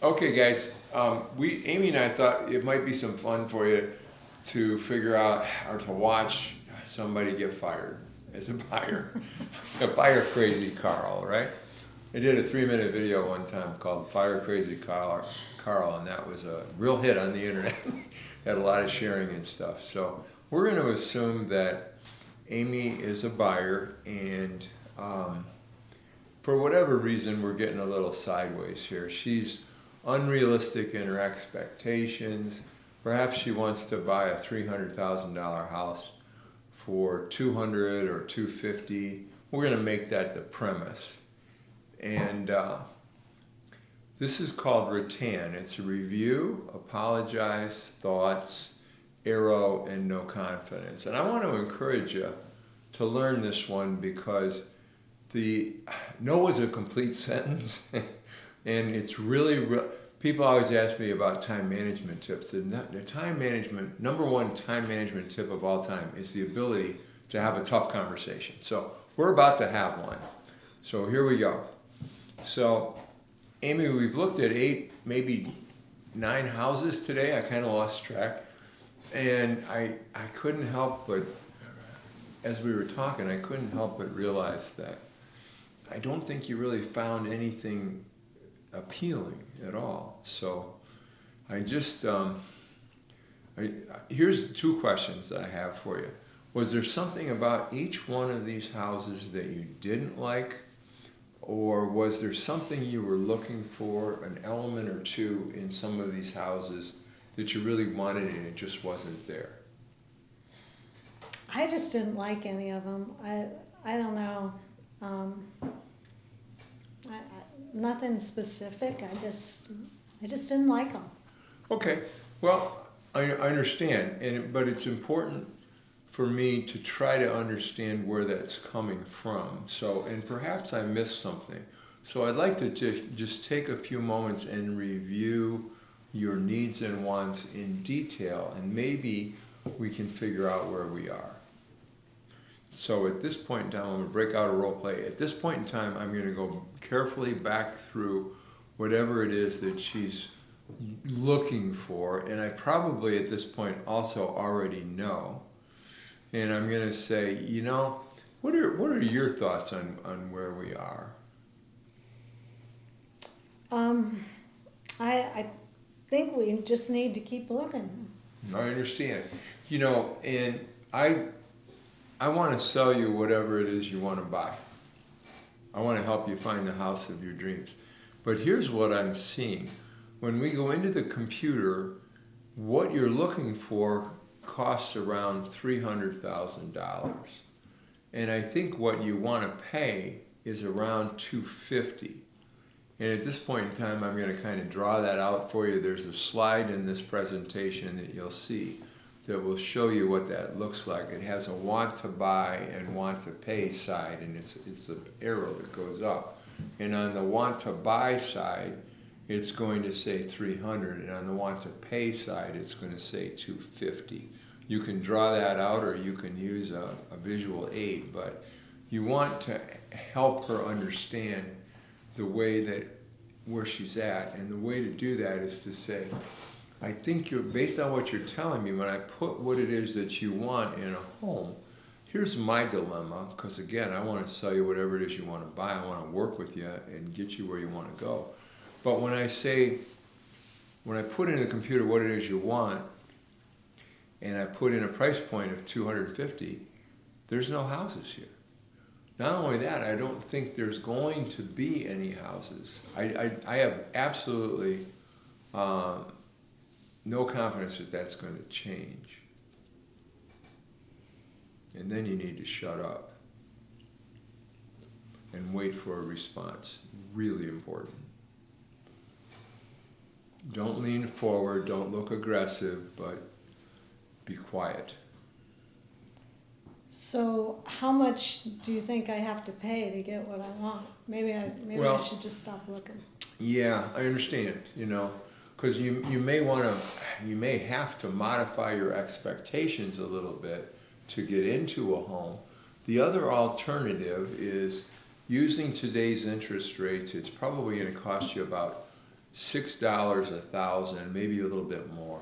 Okay, guys, Amy and I thought it might be some fun for you to figure out or to watch somebody get fired as a buyer. A Fire Crazy Carl, right? I did a 3-minute video one time called Fire Crazy Carl, and that was a real hit on the internet. Had a lot of sharing and stuff. So we're going to assume that Amy is a buyer, and for whatever reason, we're getting a little sideways here. She's unrealistic in her expectations. Perhaps she wants to buy a $300,000 house for 200 or 250. We're going to make that the premise. And this is called RATAN. It's a review, apologize, thoughts, arrow, and no confidence. And I want to encourage you to learn this one because the no is a complete sentence. And it's really, people always ask me about time management tips. The time management, number one time management tip of all time is the ability to have a tough conversation. So we're about to have one. So here we go. So Amy, we've looked at 8, maybe 9 houses today. I kind of lost track. And I couldn't help but, as we were talking, I couldn't help but realize that I don't think you really found anything appealing at all. So I just, here's 2 questions that I have for you. Was there something about each one of these houses that you didn't like? Or was there something you were looking for, an element or two in some of these houses that you really wanted and it just wasn't there? I just didn't like any of them. I don't know. Nothing specific. I just didn't like them. Okay, well, I understand, but it's important for me to try to understand where that's coming from. So, and perhaps I missed something. So I'd like to just take a few moments and review your needs and wants in detail, and maybe we can figure out where we are. So at this point in time, I'm going to break out a role play. At this point in time, I'm going to go carefully back through whatever it is that she's looking for, and I probably at this point also already know. And I'm going to say, you know, what are your thoughts on where we are? I think we just need to keep looking. I understand. You know, and I want to sell you whatever it is you want to buy. I want to help you find the house of your dreams. But here's what I'm seeing. When we go into the computer, what you're looking for costs around $300,000. And I think what you want to pay is around $250,000. And at this point in time, I'm going to kind of draw that out for you. There's a slide in this presentation that you'll see that will show you what that looks like. It has a want to buy and want to pay side, and it's the arrow that goes up. And on the want to buy side, it's going to say 300, and on the want to pay side, it's going to say 250. You can draw that out, or you can use a visual aid, but you want to help her understand the way that where she's at, and the way to do that is to say, I think you're, based on what you're telling me, when I put what it is that you want in a home, here's my dilemma, because again, I want to sell you whatever it is you want to buy. I want to work with you and get you where you want to go. But when I put in the computer what it is you want, and I put in a price point of 250, there's no houses here. Not only that, I don't think there's going to be any houses. I have absolutely no confidence that that's going to change. And then you need to shut up and wait for a response. Really important. Don't lean forward, don't look aggressive, but be quiet. So how much do you think I have to pay to get what I want? Maybe I should just stop looking. Yeah, I understand, you know, because you may have to modify your expectations a little bit to get into a home. The other alternative is using today's interest rates. It's probably going to cost you about $6, 1,000, maybe a little bit more,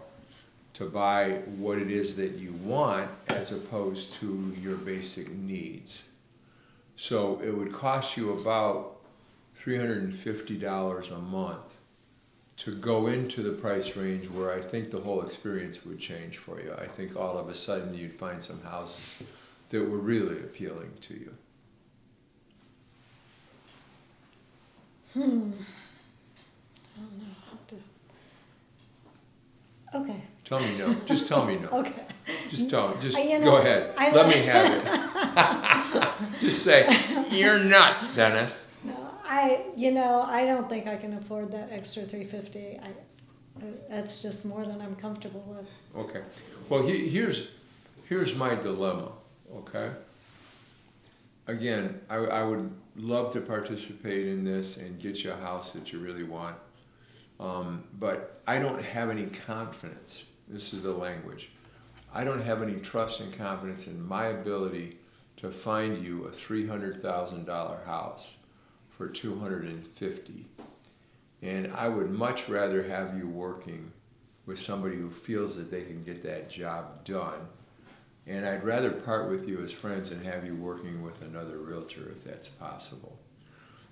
to buy what it is that you want as opposed to your basic needs. So it would cost you about $350 a month to go into the price range where I think the whole experience would change for you. I think all of a sudden you'd find some houses that were really appealing to you. I don't know how to. Okay. Tell me no. Just tell me no. Okay. Just tell me. Just You know, go ahead. I Let don't- me have it. Just say, you're nuts, Dennis. No, I don't think I can afford that extra $350. That's just more than I'm comfortable with. Okay. Well, here's my dilemma, okay? Again, I would love to participate in this and get you a house that you really want. But I don't have any confidence. This is the language. I don't have any trust and confidence in my ability to find you a $300,000 house for $250,000. And I would much rather have you working with somebody who feels that they can get that job done. And I'd rather part with you as friends and have you working with another realtor if that's possible.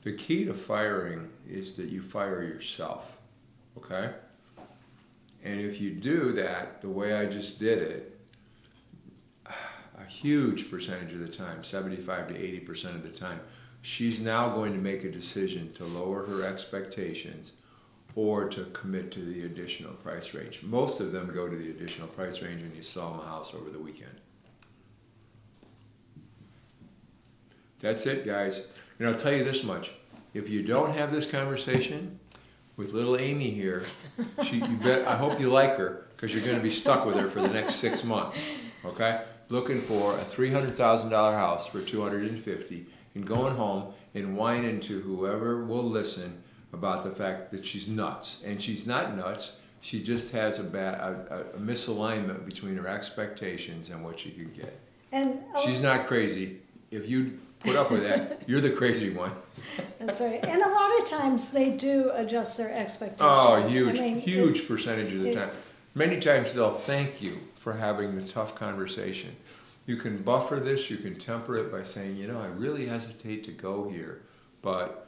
The key to firing is that you fire yourself, okay? And if you do that the way I just did it, a huge percentage of the time, 75 to 80% of the time, she's now going to make a decision to lower her expectations or to commit to the additional price range. Most of them go to the additional price range when you sell them a house over the weekend. That's it, guys. And I'll tell you this much. If you don't have this conversation with little Amy here, I hope you like her, because you're going to be stuck with her for the next 6 months. Okay? Looking for a $300,000 house for $250,000 and going home and whining to whoever will listen about the fact that she's nuts. And she's not nuts. She just has a misalignment between her expectations and what she can get. And She's not crazy. If you put up with that, you're the crazy one. that's right. And a lot of times they do adjust their expectations. Oh, huge, I mean, huge percentage of the time. Many times they'll thank you for having the tough conversation. You can buffer this, you can temper it by saying, I really hesitate to go here, but,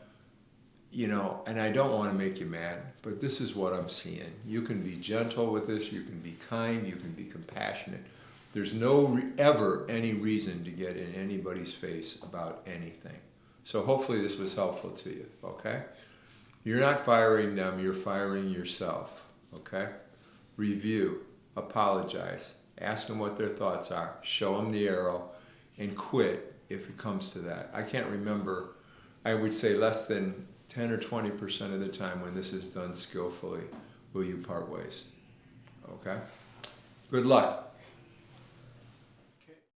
and I don't want to make you mad, but this is what I'm seeing. You can be gentle with this, you can be kind, you can be compassionate. There's ever any reason to get in anybody's face about anything. So hopefully this was helpful to you, okay? You're not firing them, you're firing yourself, okay? Review, apologize, ask them what their thoughts are, show them the arrow, and quit if it comes to that. I can't remember, I would say less than 10 or 20% of the time when this is done skillfully will you part ways, okay? Good luck.